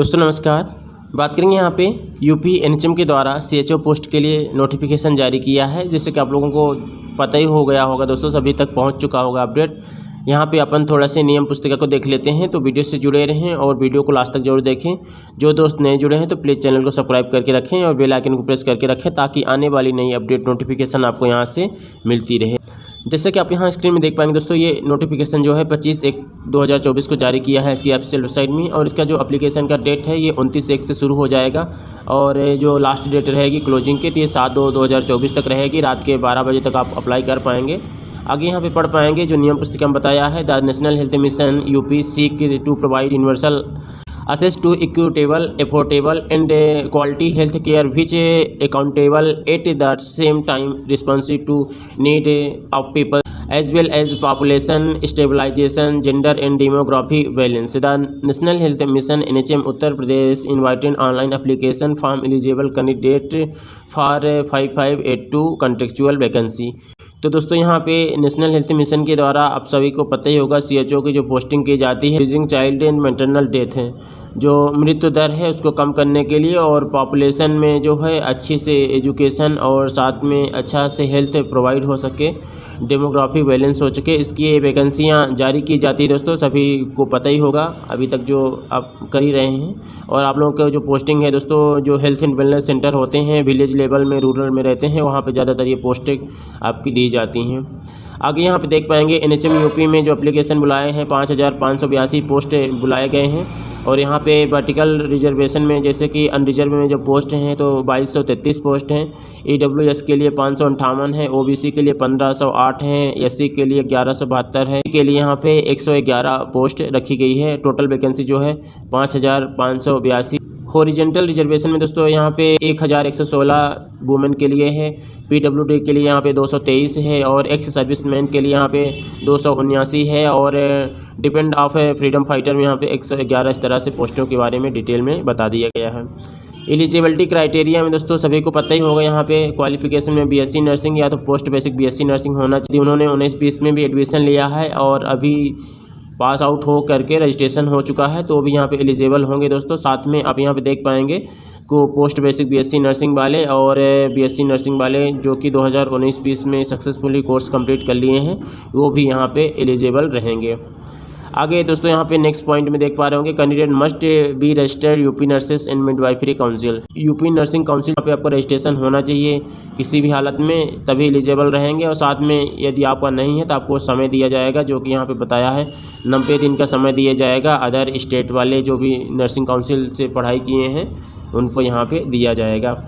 दोस्तों नमस्कार। बात करेंगे यहाँ पे यूपी एनएचएम के द्वारा सीएचओ पोस्ट के लिए नोटिफिकेशन जारी किया है, जिससे कि आप लोगों को पता ही हो गया होगा दोस्तों, सभी तक पहुँच चुका होगा अपडेट। यहाँ पे अपन थोड़ा से नियम पुस्तिका को देख लेते हैं, तो वीडियो से जुड़े रहें और वीडियो को लास्ट तक जरूर देखें। जो दोस्त नए जुड़े हैं तो प्लीज़ चैनल को सब्सक्राइब करके रखें और बेल आइकन को प्रेस करके रखें, ताकि आने वाली नई अपडेट नोटिफिकेशन आपको यहाँ से मिलती रहे। जैसे कि आप यहाँ स्क्रीन में देख पाएंगे दोस्तों, ये नोटिफिकेशन जो है 25/1/2024 को जारी किया है इसकी ऑफिशियल वेबसाइट में, और इसका जो एप्लीकेशन का डेट है ये 29/1 से शुरू हो जाएगा, और जो लास्ट डेट रहेगी क्लोजिंग की तो ये 7/2/2024 तक रहेगी। रात के 12 बजे तक आप अप्लाई कर पाएंगे। आगे यहाँ पे पढ़ पाएंगे जो नियम पुस्तिका में बताया है। The National Health Mission UP seek to provide universal access to equitable, affordable and quality health care which accountable at the same time responsive to need of people as well as population stabilization, gender and demography balance. The National Health Mission NHM Uttar Pradesh invited online application form eligible candidate for 5582 contractual vacancy। तो दोस्तों यहाँ पे national Health mission के द्वारा आप सभी को पता ही होगा सीएचओ की जो पोस्टिंग की जाती है using child and maternal death है, जो मृत्यु दर है उसको कम करने के लिए, और पॉपुलेशन में जो है अच्छी से एजुकेशन और साथ में अच्छा से हेल्थ प्रोवाइड हो सके, डेमोग्राफी बैलेंस हो सके, इसकी ये वैकेंसियाँ जारी की जाती है दोस्तों। सभी को पता ही होगा अभी तक जो आप कर ही रहे हैं। और आप लोगों का जो पोस्टिंग है दोस्तों, जो हेल्थ एंड वेलनेस सेंटर होते हैं विलेज लेवल में, रूरल में रहते हैं, वहाँ पे ज़्यादातर ये पोस्टिंग आपकी दी जाती हैं। आगे यहाँ पे देख पाएंगे एनएचएम यूपी में जो एप्लीकेशन बुलाए हैं 5582 पोस्ट बुलाए गए हैं, और यहाँ पे वर्टिकल रिजर्वेशन में जैसे कि अनरिजर्व में जो पोस्ट हैं तो 2233 पोस्ट हैं। ईडब्ल्यूएस के लिए 558 है, ओबीसी के लिए 1508 हैं, एससी के लिए 1172 है, के लिए यहाँ पे 111 पोस्ट रखी गई है। टोटल वैकेंसी जो है 5582। हॉरिजेंटल रिजर्वेशन में दोस्तों यहाँ पे 1116 वुमेन के लिए है, पीडब्ल्यूडी के लिए यहाँ पे 223 है, और एक्स सर्विसमैन के लिए यहाँ पे 279 है, और डिपेंड ऑफ फ्रीडम फाइटर में यहाँ पे 111। इस तरह से पोस्टों के बारे में डिटेल में बता दिया गया है। एलिजिबिलिटी क्राइटेरिया में दोस्तों सभी को पता ही होगा, यहाँ पे क्वालिफिकेशन में बीएससी नर्सिंग या तो पोस्ट बेसिक बीएससी नर्सिंग होना चाहिए। उन्होंने 19-20 में भी एडमिशन लिया है और अभी पास आउट हो करके रजिस्ट्रेशन हो चुका है, तो भी यहाँ पे एलिजिबल होंगे दोस्तों। साथ में आप यहाँ पे देख पाएंगे को पोस्ट बेसिक बीएससी नर्सिंग वाले और बीएससी नर्सिंग वाले जो कि 2019-20 में सक्सेसफुली कोर्स कंप्लीट कर लिए हैं, वो भी यहाँ पे एलिजिबल रहेंगे। आगे दोस्तों यहाँ पे नेक्स्ट पॉइंट में देख पा रहे होंगे, candidate must be registered UP nurses and midwifery council. UP nursing council यहाँ पे आपको रजिस्ट्रेशन होना चाहिए किसी भी हालत में, तभी एलिजिबल रहेंगे। और साथ में यदि आपका नहीं है तो आपको समय दिया जाएगा, जो कि यहाँ पे बताया है 90 दिन का समय दिया जाएगा। अदर स्टेट वाले जो भी नर्सिंग काउंसिल से पढ़ाई किए हैं उनको यहाँ पे दिया जाएगा।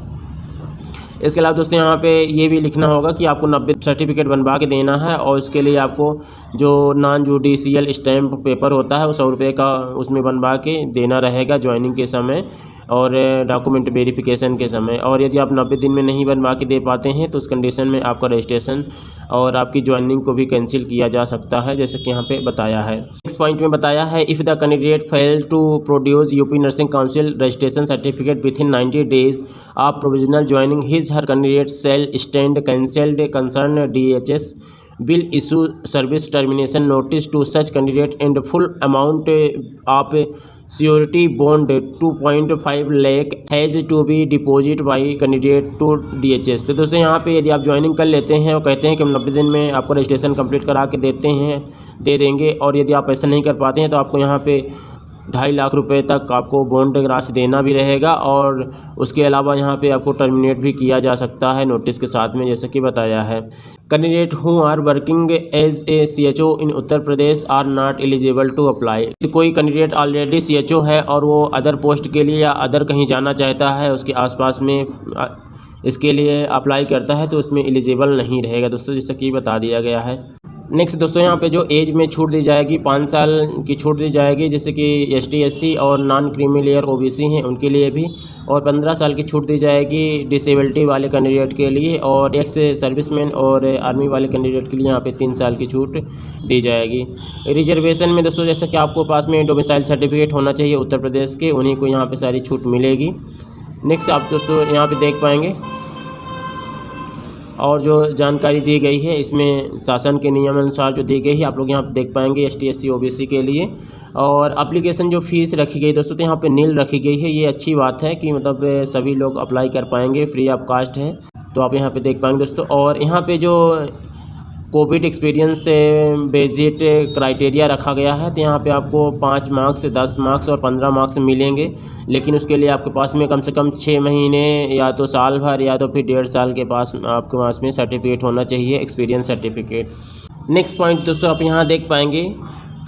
इसके अलावा दोस्तों यहाँ पे ये भी लिखना होगा कि आपको 90 सर्टिफिकेट बनवा के देना है, और इसके लिए आपको जो नॉन जुडिशियल स्टैम्प पेपर होता है वो 100 रुपये का उसमें बनवा के देना रहेगा ज्वाइनिंग के समय और डॉक्यूमेंट वेरिफिकेशन के समय। और यदि आप 90 दिन में नहीं बनवा के दे पाते हैं तो उस कंडीशन में आपका रजिस्ट्रेशन और आपकी ज्वाइनिंग को भी कैंसिल किया जा सकता है, जैसे कि यहाँ पे बताया है। नेक्स्ट पॉइंट में बताया है, if the candidate fail to produce UP nursing council registration certificate within 90 days of provisional joining his her candidate shall stand cancelled concern DHS will issue service termination notice to such candidate and full amount of surety bond 2.5 lakh has to be deposit by candidate to DHS। तो दोस्तों यहाँ पे यदि आप joining कर लेते हैं और कहते हैं कि हम 90 दिन में आपको रजिस्ट्रेशन कंप्लीट करा के दे देंगे, और यदि आप ऐसा नहीं कर पाते हैं तो आपको यहाँ पे 2.5 लाख रुपए तक आपको बॉन्ड राशि देना भी रहेगा, और उसके अलावा यहाँ पे आपको टर्मिनेट भी किया जा सकता है नोटिस के साथ में, जैसे कि बताया है। Candidate who are working as a CHO in Uttar Pradesh are not eligible to apply. कोई कैंडिडेट ऑलरेडी सीएचओ है और वो अदर पोस्ट के लिए या अदर कहीं जाना चाहता है उसके आसपास में, इसके लिए अप्लाई करता है तो उसमें एलिजिबल नहीं रहेगा दोस्तों, जैसा कि बता दिया गया है। नेक्स्ट दोस्तों यहाँ पे जो एज में छूट दी जाएगी 5 साल की छूट दी जाएगी, जैसे कि ST SC और नॉन क्रीमी लेयर OBC हैं उनके लिए भी, और 15 साल की छूट दी जाएगी डिसेबिलिटी वाले कैंडिडेट के लिए, और एक्स सर्विसमैन और आर्मी वाले कैंडिडेट के लिए यहाँ पे 3 साल की छूट दी जाएगी। रिजर्वेशन में दोस्तों जैसे कि आपको पास में डोमिसाइल सर्टिफिकेट होना चाहिए उत्तर प्रदेश के, उन्हीं को यहाँ पर सारी छूट मिलेगी। नेक्स्ट आप दोस्तों यहाँ पर देख पाएंगे और जो जानकारी दी गई है इसमें शासन के नियमानुसार जो दी गई है आप लोग यहाँ पर देख पाएंगे ST SC OBC के लिए। और एप्लीकेशन जो फ़ीस रखी गई दोस्तों तो यहाँ पे नील रखी गई है। ये अच्छी बात है कि मतलब सभी लोग अप्लाई कर पाएंगे, फ्री ऑफ कास्ट है, तो आप यहाँ पे देख पाएंगे दोस्तों। और यहाँ पे जो कोविड एक्सपीरियंस बेसिक क्राइटेरिया रखा गया है, तो यहाँ पे आपको 5 मार्क्स, 10 मार्क्स और 15 मार्क्स मिलेंगे, लेकिन उसके लिए आपके पास में कम से कम 6 महीने या तो साल भर या तो फिर 1.5 साल के पास आपके पास में सर्टिफिकेट होना चाहिए, एक्सपीरियंस सर्टिफिकेट। नेक्स्ट पॉइंट दोस्तों आप यहाँ देख पाएंगे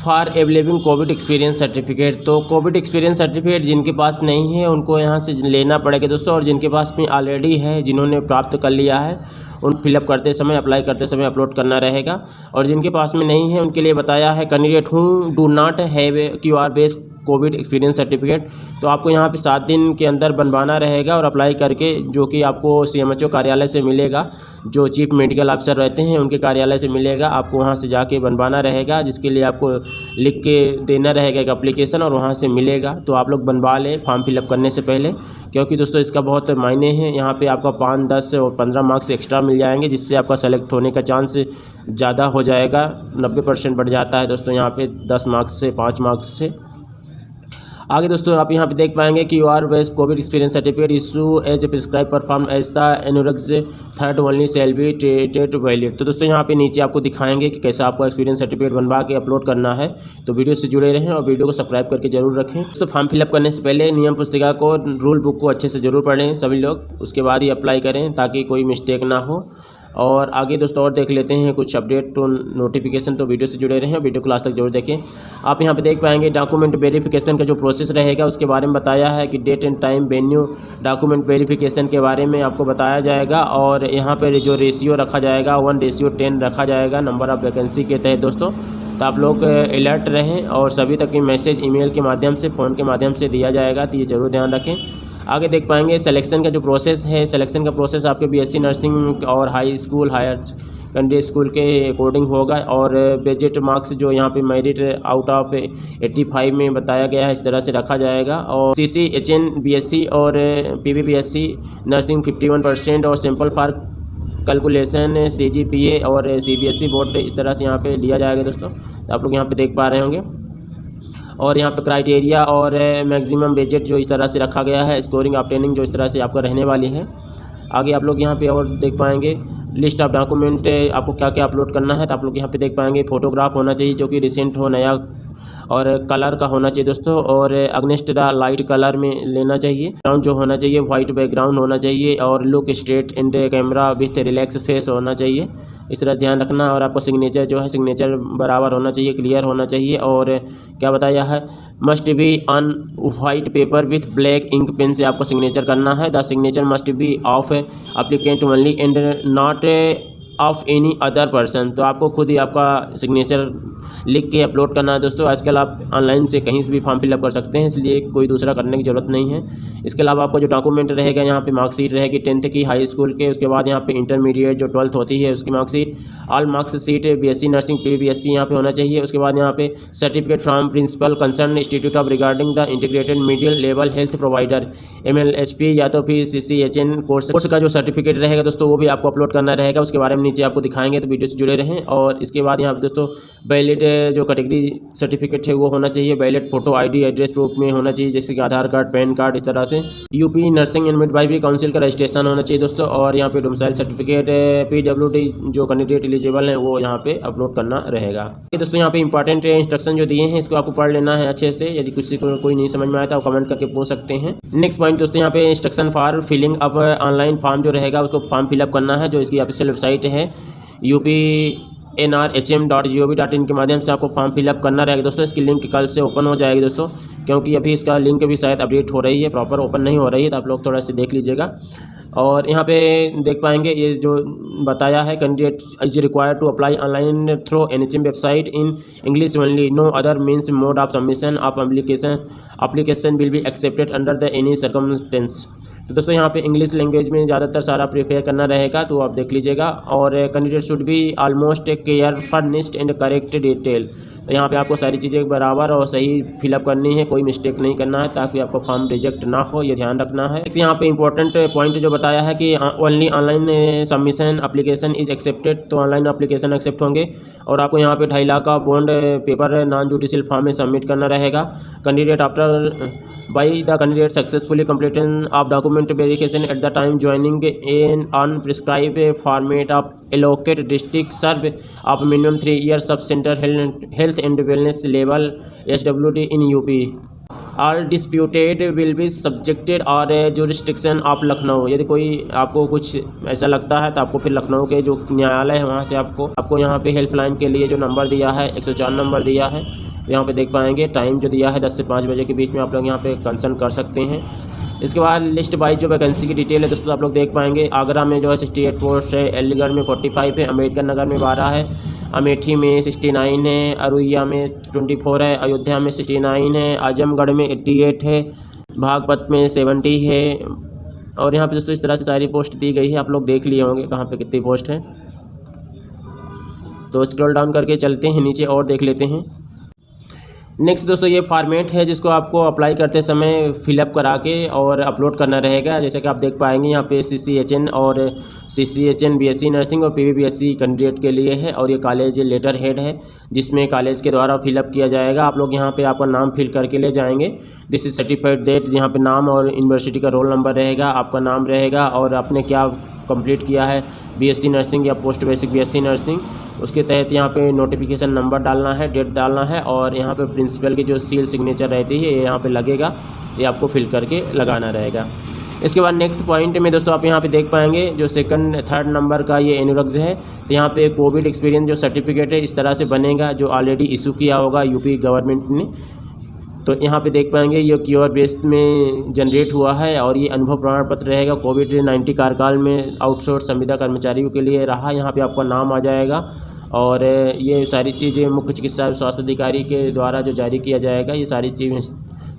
for available Covid experience certificate. तो कोविड एक्सपीरियंस सर्टिफिकेट जिनके पास नहीं है उनको यहाँ से लेना पड़ेगा दोस्तों, और जिनके पास में ऑलरेडी है, जिन्होंने प्राप्त कर लिया है, उन फिलअप करते समय, अप्लाई करते समय अपलोड करना रहेगा। और जिनके पास में नहीं है उनके लिए बताया है candidate who do not have QR based COVID experience certificate, तो आपको यहाँ पे 7 दिन के अंदर बनवाना रहेगा और अप्लाई करके, जो कि आपको CMHO कार्यालय से मिलेगा, जो चीफ मेडिकल ऑफिसर रहते हैं उनके कार्यालय से मिलेगा। आपको वहाँ से जाके बनवाना रहेगा, जिसके लिए आपको लिख के देना रहेगा एक एप्लीकेशन, और वहाँ से मिलेगा। तो आप लोग बनवा लें फॉर्म फिलअप करने से पहले, क्योंकि दोस्तों इसका बहुत मायने हैं। यहाँ पे आपका 5, 10 और 15 मार्क्स एक्स्ट्रा मिल जाएंगे, जिससे आपका सेलेक्ट होने का चांस ज़्यादा हो जाएगा, 90% बढ़ जाता है दोस्तों यहाँ पे 10 मार्क्स से, 5 मार्क्स से। आगे दोस्तों आप यहाँ पे देख पाएंगे कि QR based COVID experience certificate issue as prescribe perform as the annexure third only shall be treated valid. तो दोस्तों यहाँ पे नीचे आपको दिखाएंगे कि कैसा आपको एक्सपीरियंस सर्टिफिकेट बनवा के अपलोड करना है। तो वीडियो से जुड़े रहें और वीडियो को सब्सक्राइब करके जरूर रखें। दोस्तों फॉर्म फिलअप करने से पहले नियम पुस्तिका को, रूल बुक को अच्छे से जरूर पढ़ें सभी लोग, उसके बाद ही अप्लाई करें ताकि कोई मिस्टेक ना हो। और आगे दोस्तों और देख लेते हैं कुछ अपडेट तो नोटिफिकेशन, तो वीडियो से जुड़े रहें, वीडियो को लास्ट तक जरूर देखें। आप यहाँ पे देख पाएंगे डॉक्यूमेंट वेरिफिकेशन का जो प्रोसेस रहेगा उसके बारे में बताया है कि date and time, venue, document verification के बारे में आपको बताया जाएगा। और यहाँ पर जो रेशियो रखा जाएगा 1:10 रखा जाएगा नंबर ऑफ़ वैकेंसी के तहत दोस्तों। तो आप लोग अलर्ट रहें और सभी तक मैसेज ईमेल के माध्यम से, फ़ोन के माध्यम से दिया जाएगा, तो ये ज़रूर ध्यान रखें। आगे देख पाएंगे सिलेक्शन का जो प्रोसेस है, सिलेक्शन का प्रोसेस आपके BSc नर्सिंग और high school, higher secondary school के अकॉर्डिंग होगा। और बजट मार्क्स जो यहाँ पे मेरिट आउट ऑफ 85 में बताया गया है, इस तरह से रखा जाएगा। और CCHN BSc और PBBSc नर्सिंग 51% और सिंपल फॉर कैलकुलेशन CGPA और CBSE बोर्ड, इस तरह से यहाँ पे लिया जाएगा दोस्तों। तो आप लोग यहाँ पे देख पा रहे होंगे। और यहाँ पे क्राइटेरिया और मैक्सिमम बजट जो इस तरह से रखा गया है, स्कोरिंग ऑब्टेनिंग जो इस तरह से आपका रहने वाली है। आगे आप लोग यहाँ पे और देख पाएंगे लिस्ट ऑफ डॉक्यूमेंट आपको क्या क्या अपलोड करना है। तो आप लोग यहाँ पे देख पाएंगे फोटोग्राफ होना चाहिए जो कि रिसेंट हो, नया, और कलर का होना चाहिए दोस्तों, और अगेंस्ट द लाइट कलर में लेना चाहिए। बैकग्राउंड जो होना चाहिए वाइट बैकग्राउंड होना चाहिए, और look straight in the camera with relax face होना चाहिए, इस तरह ध्यान रखना। और आपको सिग्नेचर जो है, सिग्नेचर बराबर होना चाहिए, क्लियर होना चाहिए। और क्या बताया है, must be on white paper with black ink pen से आपको सिग्नेचर करना है। The signature must be of applicant only and not of any other person. तो आपको खुद ही आपका सिग्नेचर लिख के अपलोड करना है दोस्तों। आजकल आप ऑनलाइन से कहीं से भी फॉर्म फिलअप कर सकते हैं, इसलिए कोई दूसरा करने की ज़रूरत नहीं है। इसके अलावा आपको जो डॉक्यूमेंट रहेगा, यहाँ पे मार्कशीट रहेगी 10th की हाई स्कूल के, उसके बाद यहाँ पे इंटरमीडिएट जो 12th होती है उसकी marksheet, all marksheet BSc nursing PBSc यहाँ पे होना चाहिए। उसके बाद यहाँ पे certificate from principal concern institute of regarding the integrated middle level health provider MLSP या तो फिर CCHN कोर्स का जो सर्टिफिकेट रहेगा दोस्तों, वो भी आपको अपलोड करना रहेगा। उसके बारे में नीचे आपको दिखाएंगे, तो वीडियो से जुड़े रहें। और इसके बाद यहाँ पे दोस्तों वैलिड जो कैटेगरी सर्टिफिकेट है वो होना चाहिए, valid photo ID address proof में होना चाहिए, जैसे कि आधार कार्ड, पैन कार्ड, इस तरह से। UP nursing and midwifery council का रजिस्ट्रेशन होना चाहिए दोस्तों। और यहाँ पे डोमिसाइल सर्टिफिकेट, PWD जो कैंडिडेट एलिजिबल है वो यहाँ पे अपलोड करना रहेगा। दोस्तों यहाँ पे इंपॉर्टेंट इंस्ट्रक्शन जो दिए हैं इसको आपको पढ़ लेना है अच्छे से। यदि किसी को कोई नहीं समझ में आया तो आप कमेंट करके पूछ सकते हैं। नेक्स्ट पॉइंट दोस्तों यहाँ पे instruction for filling up online form जो रहेगा उसको फॉर्म फिलअप करना है, जो इसकी ऑफिशियल वेबसाइट है upnrhm.gov.in के माध्यम से आपको फॉर्म फिलअप करना रहेगा दोस्तों। इसकी लिंक कल से ओपन हो जाएगी दोस्तों, क्योंकि अभी इसका लिंक भी शायद अपडेट हो रही है, प्रॉपर ओपन नहीं हो रही है, तो आप लोग थोड़ा सा देख लीजिएगा। और यहाँ पे देख पाएंगे ये जो बताया है, candidate is required to apply online through NHM website in English only, no other means mode of submission of application will be accepted under the any circumstance. तो दोस्तों यहाँ पे इंग्लिश लैंग्वेज में ज़्यादातर सारा प्रिपेयर करना रहेगा, तो आप देख लीजिएगा। और candidate should be almost care furnished and correct detail. तो यहाँ पे आपको सारी चीज़ें बराबर और सही फिलअप करनी है, कोई मिस्टेक नहीं करना है ताकि आपका फॉर्म रिजेक्ट ना हो, ये ध्यान रखना है। यहाँ पे इंपॉर्टेंट पॉइंट जो बताया है कि only online submission application is accepted, तो ऑनलाइन एप्लीकेशन एक्सेप्ट होंगे और आपको यहाँ पे 2.5 लाख का bond paper non judicial form में सबमिट करना रहेगा। Candidate after by the candidate successfully completion of document verification at the time joining in on prescribe format of allocate district serve of minimum 3 years of centre health and wellness level SWD in UP. All disputed will B subjected और jurisdiction of Lucknow. यदि कोई आपको कुछ ऐसा लगता है तो आपको फिर लखनऊ के जो न्यायालय है वहाँ से आपको यहाँ पे हेल्पलाइन के लिए जो नंबर दिया है 104 नंबर दिया है, यहाँ पे देख पाएंगे। टाइम जो दिया है 10 से 5 बजे के बीच में आप लोग यहाँ पे कंसल्ट कर सकते हैं। इसके बाद लिस्ट वाइज जो वैकेंसी की डिटेल है दोस्तों आप लोग देख पाएंगे। आगरा में जो है 68 पोस्ट है, अलीगढ़ में 45 है, अम्बेडकर नगर में 12 है, अमेठी में 69 है, अरुइया में 24 है, अयोध्या में 69 है, आजमगढ़ में 88 है, बागपत में 70 है। और यहाँ पे दोस्तों इस तरह से सारी पोस्ट दी गई है, आप लोग देख लिए होंगे कहाँ पे कितनी पोस्ट है। तो स्क्रॉल डाउन करके चलते हैं नीचे और देख लेते हैं। नेक्स्ट दोस्तों ये फॉर्मेट है जिसको आपको अप्लाई करते समय फिलअप करा के और अपलोड करना रहेगा। जैसे कि आप देख पाएंगे यहाँ पे CCHN और CCHN BSc नर्सिंग और PVBSc कैंडिडेट के लिए है और ये कॉलेज लेटर हेड है जिसमें कॉलेज के द्वारा फिलअप किया जाएगा। आप लोग यहाँ पे आपका नाम फिल करके ले जाएंगे। दिस इज सर्टिफाइड डेट, यहाँ पे नाम और यूनिवर्सिटी का रोल नंबर रहेगा, आपका नाम रहेगा और आपने क्या कंप्लीट किया है BSc नर्सिंग या पोस्ट बेसिक BSc नर्सिंग, उसके तहत यहाँ पे नोटिफिकेशन नंबर डालना है, डेट डालना है और यहाँ पे प्रिंसिपल की जो सील सिग्नेचर रहती है ये यहाँ पे लगेगा, ये आपको फिल करके लगाना रहेगा। इसके बाद नेक्स्ट पॉइंट में दोस्तों आप यहाँ पे देख पाएंगे जो 2nd 3rd नंबर का ये एनुरग्स है, तो यहाँ पे कोविड एक्सपीरियंस जो सर्टिफिकेट है इस तरह से बनेगा जो ऑलरेडी इशू किया होगा यूपी गवर्नमेंट ने। तो यहाँ पे देख पाएंगे ये क्यूआर बेस में जनरेट हुआ है और ये अनुभव प्रमाण पत्र रहेगा। कोविड-19 कार्यकाल में आउटसोर्स संविदा कर्मचारियों के लिए रहा, यहाँ पे आपका नाम आ जाएगा और ये सारी चीज़ें मुख्य चिकित्सा स्वास्थ्य अधिकारी के द्वारा जो जारी किया जाएगा ये सारी चीज़ें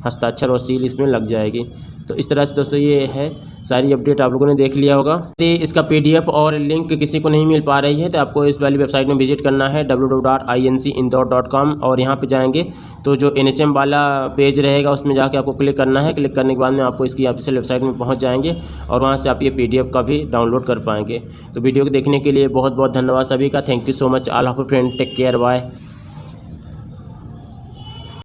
हस्ताक्षर और सील इसमें लग जाएगी। तो इस तरह से दोस्तों ये है सारी अपडेट आप लोगों ने देख लिया होगा। यदि इसका PDF और लिंक किसी को नहीं मिल पा रही है तो आपको इस वाली वेबसाइट में विजिट करना है www.incindore.com और यहाँ पे जाएंगे तो जो NHM वाला पेज रहेगा उसमें जाके आपको क्लिक करना है। क्लिक करने के बाद में आपको इसकी ऑफिशियल वेबसाइट में पहुँच जाएंगे और वहाँ से आप ये PDF का भी डाउनलोड कर पाएंगे। तो वीडियो को देखने के लिए बहुत बहुत धन्यवाद सभी का। Thank you so much all of friend, take care, bye.